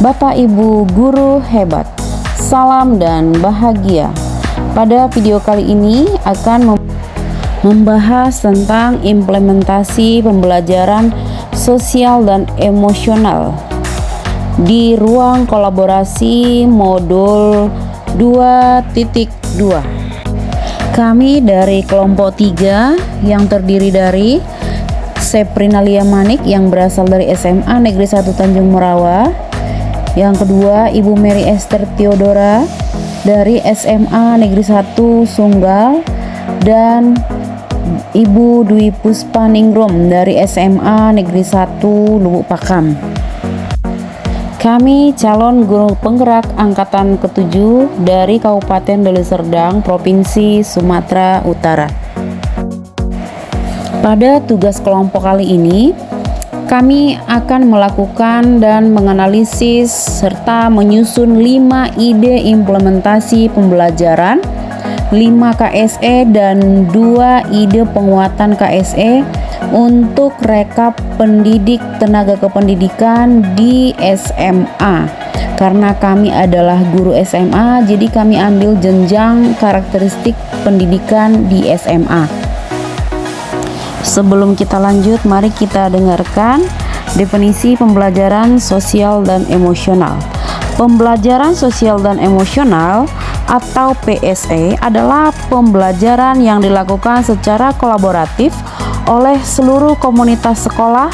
Bapak Ibu guru hebat, salam dan bahagia. Pada video kali ini akan membahas tentang implementasi pembelajaran sosial dan emosional di ruang kolaborasi modul 2.2. Kami dari kelompok 3 yang terdiri dari Seprinalia Manik yang berasal dari SMA Negeri 1 Tanjung Merawa. Yang kedua, Ibu Mary Esther Theodora dari SMA Negeri 1 Sunggal, dan Ibu Dwi Puspa Ningrum dari SMA Negeri 1 Lubuk Pakam. Kami calon guru penggerak angkatan ke-7 dari Kabupaten Deli Serdang, Provinsi Sumatera Utara. Pada tugas kelompok kali ini, kami akan melakukan dan menganalisis serta menyusun 5 ide implementasi pembelajaran, 5 KSE dan 2 ide penguatan KSE untuk rekap pendidik tenaga kependidikan di SMA. Karena kami adalah guru SMA, jadi kami ambil jenjang karakteristik pendidikan di SMA. Sebelum kita lanjut, mari kita dengarkan definisi pembelajaran sosial dan emosional. Pembelajaran sosial dan emosional atau PSE adalah pembelajaran yang dilakukan secara kolaboratif oleh seluruh komunitas sekolah.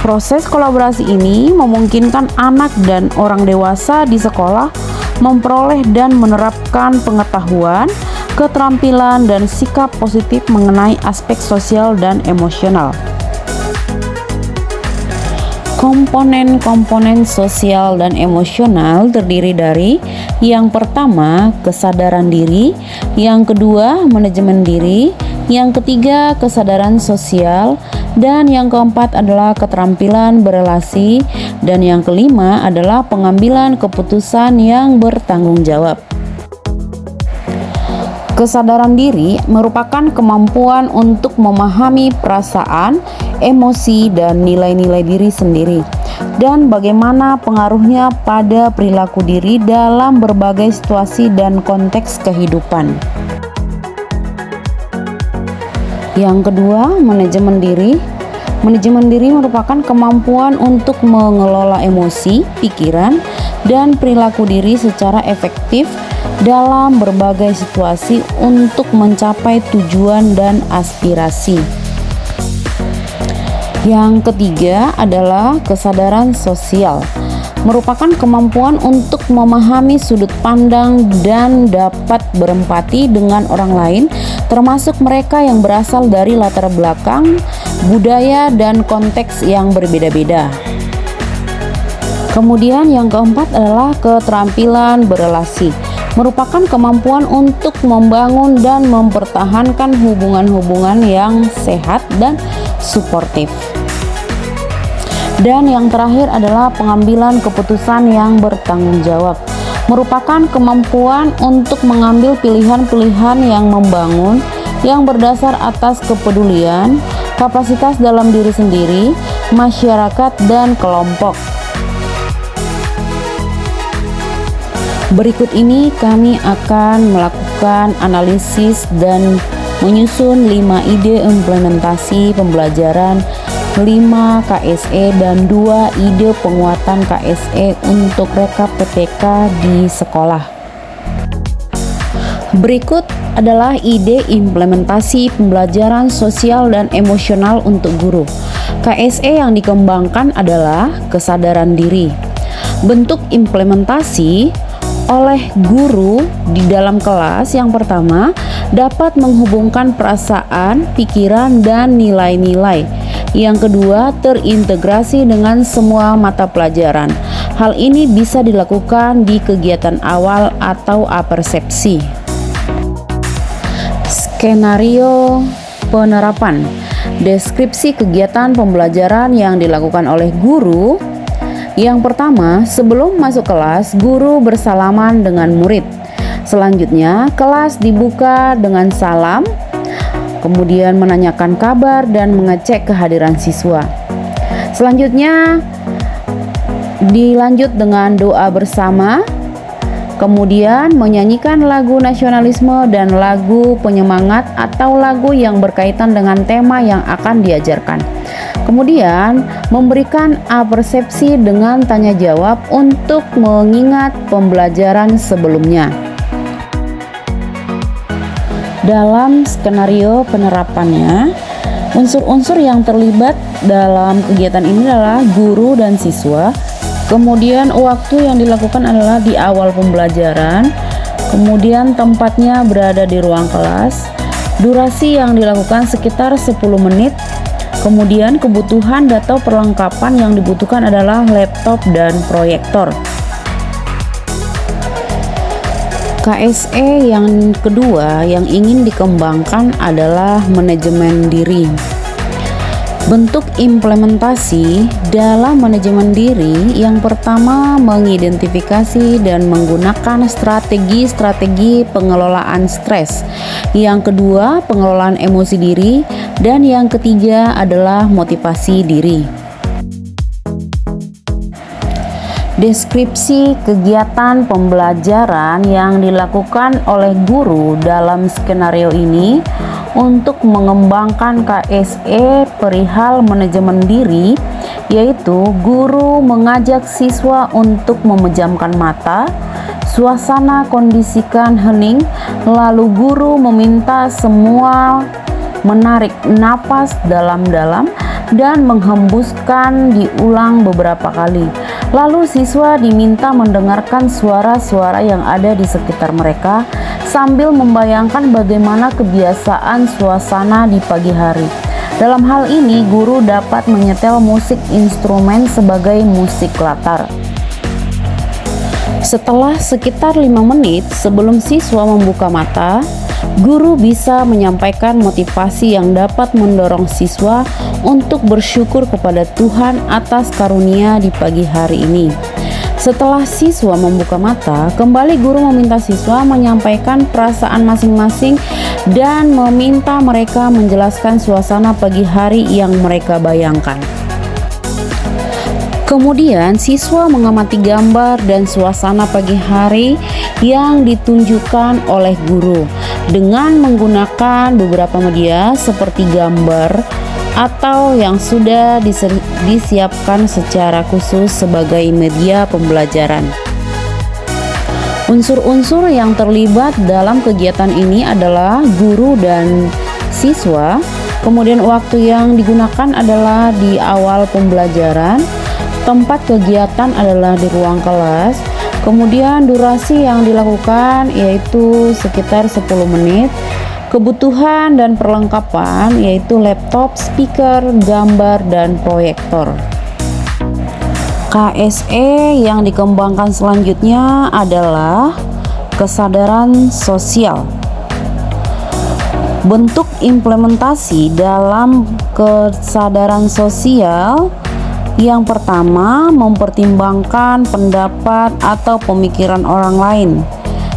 Proses kolaborasi ini memungkinkan anak dan orang dewasa di sekolah memperoleh dan menerapkan pengetahuan, keterampilan, dan sikap positif mengenai aspek sosial dan emosional. Komponen-komponen sosial dan emosional terdiri dari yang pertama, kesadaran diri, yang kedua, manajemen diri, yang ketiga, kesadaran sosial, dan yang keempat adalah keterampilan berelasi, dan yang kelima adalah pengambilan keputusan yang bertanggung jawab. Kesadaran diri merupakan kemampuan untuk memahami perasaan, emosi, dan nilai-nilai diri sendiri, dan bagaimana pengaruhnya pada perilaku diri dalam berbagai situasi dan konteks kehidupan. Yang kedua, manajemen diri. Manajemen diri merupakan kemampuan untuk mengelola emosi, pikiran, dan perilaku diri secara efektif dalam berbagai situasi untuk mencapai tujuan dan aspirasi. Yang ketiga adalah kesadaran sosial, merupakan kemampuan untuk memahami sudut pandang dan dapat berempati dengan orang lain, termasuk mereka yang berasal dari latar belakang, budaya, dan konteks yang berbeda-beda. Kemudian yang keempat adalah keterampilan berelasi, merupakan kemampuan untuk membangun dan mempertahankan hubungan-hubungan yang sehat dan suportif. Dan yang terakhir adalah pengambilan keputusan yang bertanggung jawab, merupakan kemampuan untuk mengambil pilihan-pilihan yang membangun, yang berdasar atas kepedulian, kapasitas dalam diri sendiri, masyarakat, dan kelompok. Berikut ini kami akan melakukan analisis dan menyusun 5 ide implementasi pembelajaran, 5 KSE, dan 2 ide penguatan KSE untuk rekap PTK di sekolah. Berikut adalah ide implementasi pembelajaran sosial dan emosional untuk guru. KSE yang dikembangkan adalah kesadaran diri. Bentuk implementasi oleh guru di dalam kelas yang pertama dapat menghubungkan perasaan, pikiran, dan nilai-nilai. Yang kedua, terintegrasi dengan semua mata pelajaran. Hal ini bisa dilakukan di kegiatan awal atau apersepsi. Skenario penerapan. Deskripsi kegiatan pembelajaran yang dilakukan oleh guru. Yang pertama, sebelum masuk kelas, guru bersalaman dengan murid. Selanjutnya, kelas dibuka dengan salam, kemudian menanyakan kabar dan mengecek kehadiran siswa. Selanjutnya, Dilanjut dengan doa bersama, kemudian menyanyikan lagu nasionalisme dan lagu penyemangat atau lagu yang berkaitan dengan tema yang akan diajarkan. Kemudian memberikan persepsi dengan tanya jawab untuk mengingat pembelajaran sebelumnya. Dalam skenario penerapannya, unsur-unsur yang terlibat dalam kegiatan ini adalah guru dan siswa. Kemudian waktu yang dilakukan adalah di awal pembelajaran, kemudian tempatnya berada di ruang kelas, durasi yang dilakukan sekitar 10 menit, kemudian kebutuhan atau perlengkapan yang dibutuhkan adalah laptop dan proyektor. KSE yang kedua yang ingin dikembangkan adalah manajemen diri. Bentuk implementasi dalam manajemen diri yang pertama mengidentifikasi dan menggunakan strategi-strategi pengelolaan stres. Yang kedua, pengelolaan emosi diri, dan yang ketiga adalah motivasi diri. Deskripsi kegiatan pembelajaran yang dilakukan oleh guru dalam skenario ini untuk mengembangkan KSE perihal manajemen diri, yaitu guru mengajak siswa untuk memejamkan mata, suasana kondisikan hening, lalu guru meminta semua menarik nafas dalam-dalam dan menghembuskan diulang beberapa kali. Lalu siswa diminta mendengarkan suara-suara yang ada di sekitar mereka sambil membayangkan bagaimana kebiasaan suasana di pagi hari. Dalam hal ini, guru dapat menyetel musik instrumen sebagai musik latar. Setelah sekitar 5 menit sebelum siswa membuka mata, guru bisa menyampaikan motivasi yang dapat mendorong siswa untuk bersyukur kepada Tuhan atas karunia di pagi hari ini. Setelah siswa membuka mata, kembali guru meminta siswa menyampaikan perasaan masing-masing dan meminta mereka menjelaskan suasana pagi hari yang mereka bayangkan. Kemudian siswa mengamati gambar dan suasana pagi hari yang ditunjukkan oleh guru dengan menggunakan beberapa media seperti gambar atau yang sudah disiapkan secara khusus sebagai media pembelajaran. Unsur-unsur yang terlibat dalam kegiatan ini adalah guru dan siswa. Kemudian waktu yang digunakan adalah di awal pembelajaran, tempat kegiatan adalah di ruang kelas, kemudian durasi yang dilakukan yaitu sekitar 10 menit, kebutuhan dan perlengkapan yaitu laptop, speaker, gambar, dan proyektor. KSE yang dikembangkan selanjutnya adalah kesadaran sosial. Bentuk implementasi dalam kesadaran sosial yang pertama, mempertimbangkan pendapat atau pemikiran orang lain.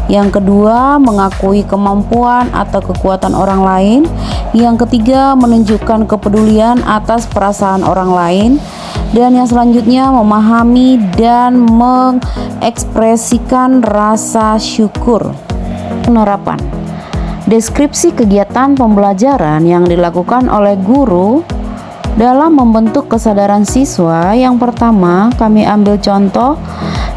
Yang kedua, mengakui kemampuan atau kekuatan orang lain. Yang ketiga, menunjukkan kepedulian atas perasaan orang lain. Dan yang selanjutnya, memahami dan mengekspresikan rasa syukur. Penerapan. Deskripsi kegiatan pembelajaran yang dilakukan oleh guru dalam membentuk kesadaran siswa. Yang pertama, kami ambil contoh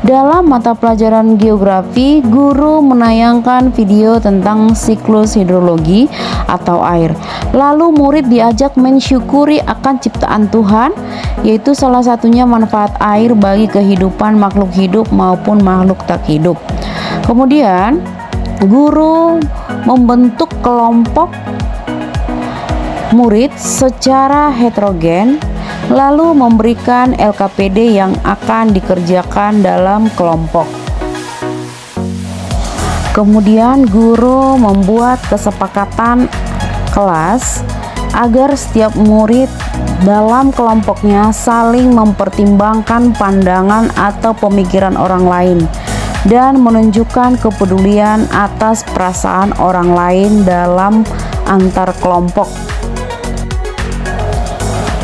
dalam mata pelajaran geografi, guru menayangkan video tentang siklus hidrologi atau air. Lalu murid diajak mensyukuri akan ciptaan Tuhan, yaitu salah satunya manfaat air bagi kehidupan makhluk hidup maupun makhluk tak hidup. Kemudian, guru membentuk kelompok murid secara heterogen, lalu memberikan LKPD yang akan dikerjakan dalam kelompok. Kemudian guru membuat kesepakatan kelas agar setiap murid dalam kelompoknya saling mempertimbangkan pandangan atau pemikiran orang lain dan menunjukkan kepedulian atas perasaan orang lain dalam antar kelompok.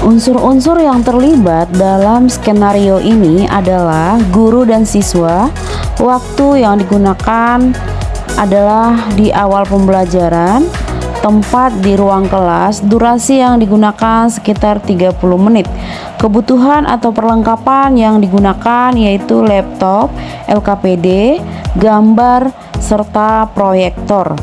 Unsur-unsur yang terlibat dalam skenario ini adalah guru dan siswa. Waktu yang digunakan adalah di awal pembelajaran, tempat di ruang kelas, durasi yang digunakan sekitar 30 menit. Kebutuhan atau perlengkapan yang digunakan yaitu laptop, LKPD, gambar, serta proyektor.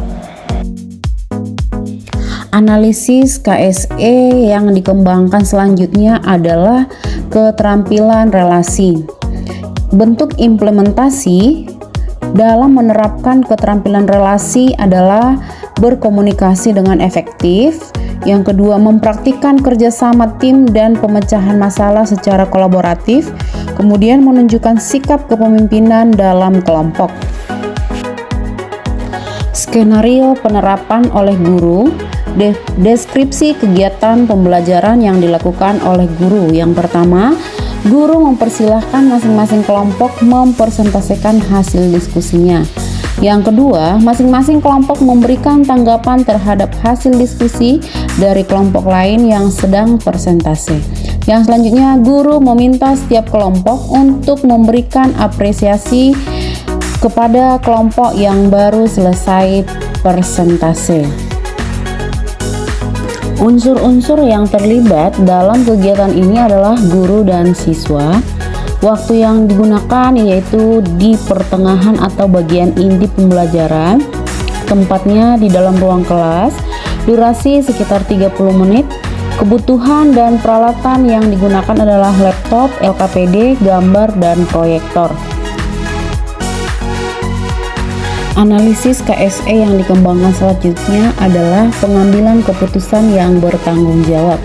Analisis KSE yang dikembangkan selanjutnya adalah keterampilan relasi. Bentuk implementasi dalam menerapkan keterampilan relasi adalah berkomunikasi dengan efektif. Yang kedua, mempraktikkan kerjasama tim dan pemecahan masalah secara kolaboratif. Kemudian menunjukkan sikap kepemimpinan dalam kelompok. Skenario penerapan oleh guru. Deskripsi kegiatan pembelajaran yang dilakukan oleh guru. Yang pertama, guru mempersilahkan masing-masing kelompok mempresentasikan hasil diskusinya. Yang kedua, masing-masing kelompok memberikan tanggapan terhadap hasil diskusi dari kelompok lain yang sedang presentasi. Yang selanjutnya, guru meminta setiap kelompok untuk memberikan apresiasi kepada kelompok yang baru selesai presentasi. Unsur-unsur yang terlibat dalam kegiatan ini adalah guru dan siswa. Waktu yang digunakan yaitu di pertengahan atau bagian inti pembelajaran. Tempatnya di dalam ruang kelas. Durasi sekitar 30 menit. Kebutuhan dan peralatan yang digunakan adalah laptop, LKPD, gambar, dan proyektor. Analisis KSE yang dikembangkan selanjutnya adalah pengambilan keputusan yang bertanggung jawab.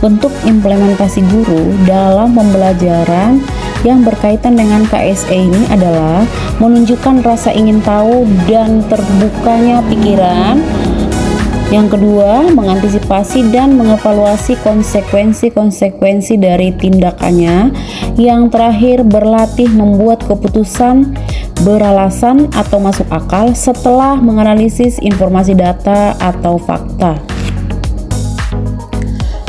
Bentuk implementasi guru dalam pembelajaran yang berkaitan dengan KSE ini adalah menunjukkan rasa ingin tahu dan terbukanya pikiran. Yang kedua, mengantisipasi dan mengevaluasi konsekuensi-konsekuensi dari tindakannya. Yang terakhir, berlatih membuat keputusan beralasan atau masuk akal setelah menganalisis informasi data atau fakta.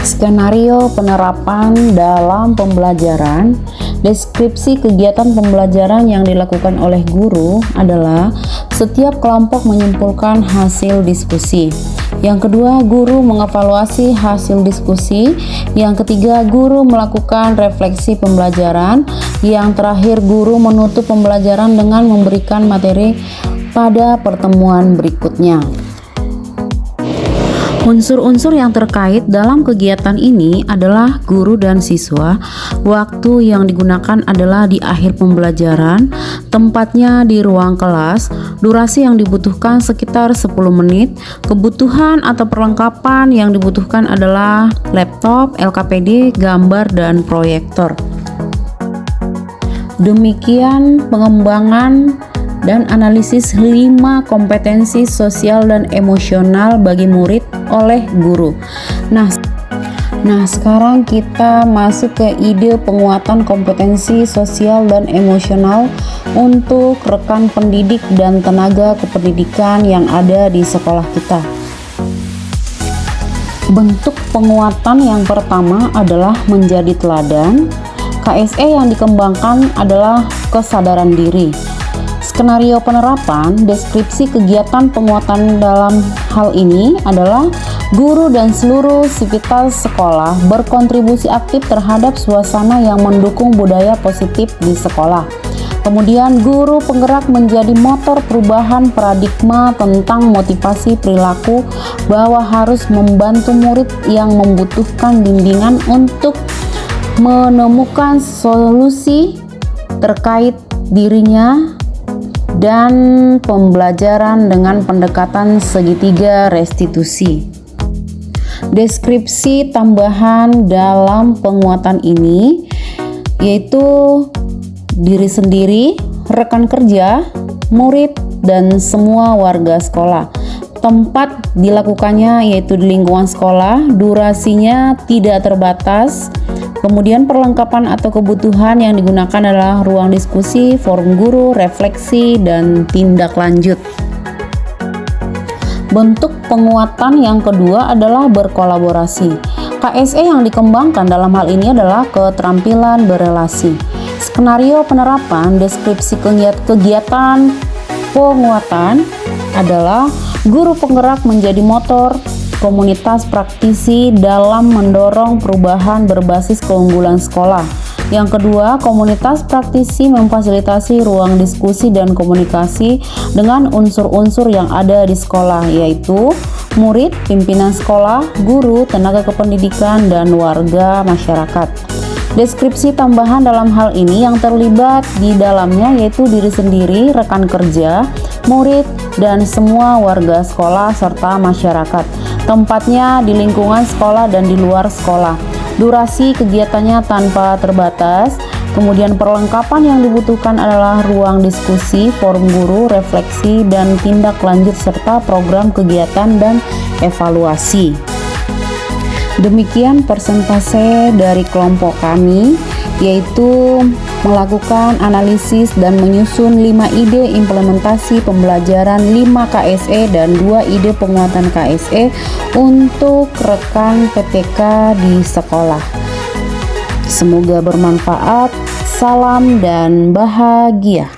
Skenario penerapan dalam pembelajaran. Deskripsi kegiatan pembelajaran yang dilakukan oleh guru adalah setiap kelompok menyimpulkan hasil diskusi. Yang kedua, guru mengevaluasi hasil diskusi. Yang ketiga, guru melakukan refleksi pembelajaran. Yang terakhir, guru menutup pembelajaran dengan memberikan materi pada pertemuan berikutnya. Unsur-unsur yang terkait dalam kegiatan ini adalah guru dan siswa. Waktu yang digunakan adalah di akhir pembelajaran, tempatnya di ruang kelas, durasi yang dibutuhkan sekitar 10 menit, kebutuhan atau perlengkapan yang dibutuhkan adalah laptop, LKPD, gambar, dan proyektor. Demikian pengembangan dan analisis 5 kompetensi sosial dan emosional bagi murid oleh guru. Nah, sekarang kita masuk ke ide penguatan kompetensi sosial dan emosional untuk rekan pendidik dan tenaga kependidikan yang ada di sekolah kita. Bentuk penguatan yang pertama adalah menjadi teladan. KSE yang dikembangkan adalah kesadaran diri. Skenario penerapan, deskripsi kegiatan penguatan dalam hal ini adalah guru dan seluruh sivitas sekolah berkontribusi aktif terhadap suasana yang mendukung budaya positif di sekolah. Kemudian guru penggerak menjadi motor perubahan paradigma tentang motivasi perilaku bahwa harus membantu murid yang membutuhkan bimbingan untuk menemukan solusi terkait dirinya dan pembelajaran dengan pendekatan segitiga restitusi. Deskripsi tambahan dalam penguatan ini yaitu diri sendiri, rekan kerja, murid, dan semua warga sekolah. Tempat dilakukannya yaitu di lingkungan sekolah, durasinya tidak terbatas. Kemudian perlengkapan atau kebutuhan yang digunakan adalah ruang diskusi, forum guru, refleksi, dan tindak lanjut. Bentuk penguatan yang kedua adalah berkolaborasi. KSE yang dikembangkan dalam hal ini adalah keterampilan berelasi. Skenario penerapan deskripsi kegiatan penguatan adalah guru penggerak menjadi motor komunitas praktisi dalam mendorong perubahan berbasis keunggulan sekolah. Yang kedua, komunitas praktisi memfasilitasi ruang diskusi dan komunikasi dengan unsur-unsur yang ada di sekolah, yaitu murid, pimpinan sekolah, guru, tenaga kependidikan, dan warga masyarakat. Deskripsi tambahan dalam hal ini yang terlibat di dalamnya yaitu diri sendiri, rekan kerja, murid, dan semua warga sekolah serta masyarakat. Tempatnya di lingkungan sekolah dan di luar sekolah. Durasi kegiatannya tanpa terbatas. Kemudian perlengkapan yang dibutuhkan adalah ruang diskusi, forum guru, refleksi, dan tindak lanjut serta program kegiatan dan evaluasi. Demikian persentase dari kelompok kami, yaitu melakukan analisis dan menyusun 5 ide implementasi pembelajaran 5 KSE dan 2 ide penguatan KSE untuk rekan PPK di sekolah. Semoga bermanfaat. Salam dan bahagia.